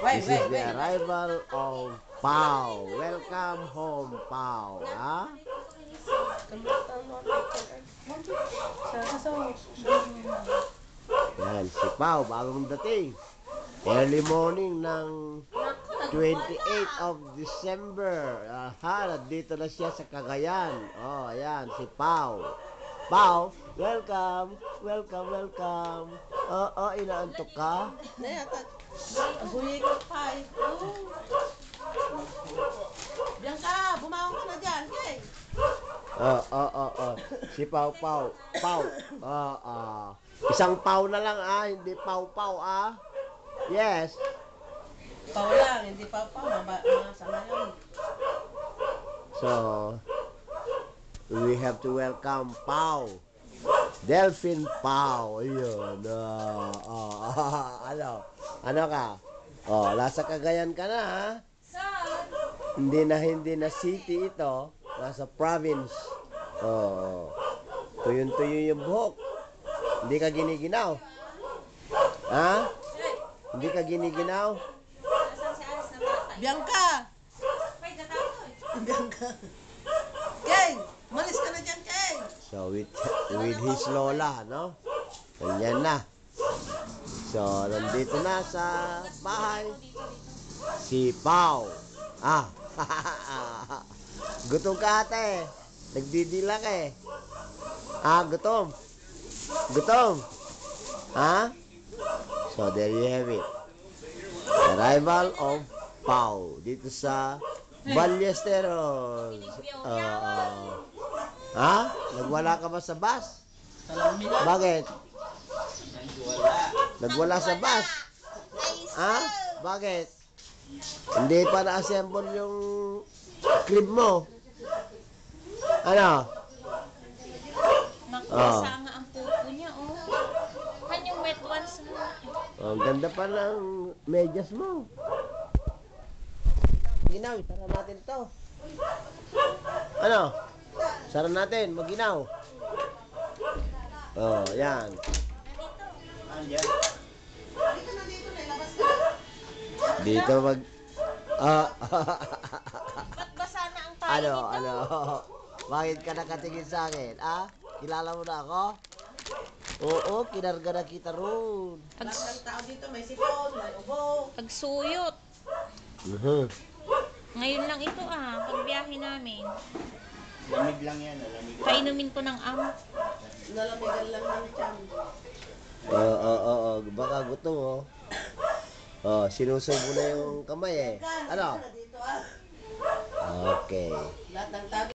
This is the arrival of Pao. Welcome home, Pao. Ha? Yan, si Pao, bagong dating. Early morning ng 28th of December. Aha, nandito na siya sa Cagayan. Oh, ayan, si Pao. Pao, welcome. Welcome, welcome. Inaantok ka? Abuyin ko pa eh. Bianca, bumangon ka na dyan, kay. Si Pao, Pao. Pao. Isang Pao na lang hindi Pao, Pao Yes. Pao lang, hindi pa masama yun. So, we have to welcome Pao. Delphine Pao. Ayun. Ano ka? Nasa Cagayan ka na, ha? Hindi na city ito. Nasa province. Tuyong-tuyo yung buhok. Hindi ka giniginaw. Ha? Hindi ka giniginaw? Bianca! Bianca. Kay, malis ka na dyan, Kay. So, with his lola, no? Ganyan na. So, nandito na sa bahay si Pao. Gutom ka, ate. Nagdidila ka eh. Gutom. Gutom. So, there you have it. Arrival of Pao dito sa Ballesteros. Nagwala ka ba sa bus? Bakit? Nagwala sa bus? Bakit? Hindi pa na-assemble yung crib mo? Ano? Magbasa nga ang pupo niya, yung wet ones mo. Ang ganda pa ng medyas mo. Maginaw, sara natin to. Ano? Sara natin, maginaw. Yan. Dito mag... Ba't basa na ang tayo Ano? Bakit ka nakatingin sa akin? Kilala mo na ako? Oo, kinarga na kita roon. Lahat ng tao dito, may sipon, may ubo. Pagsuyot. Ngayon lang ito pagbiyahe namin. Lamig lang yan, lamig. Painumin ko ng Nalamigan lang ng tiyan. Baka gutom sinusubo na yung kamay eh. Ano? Dito Okay. Lahat ng tao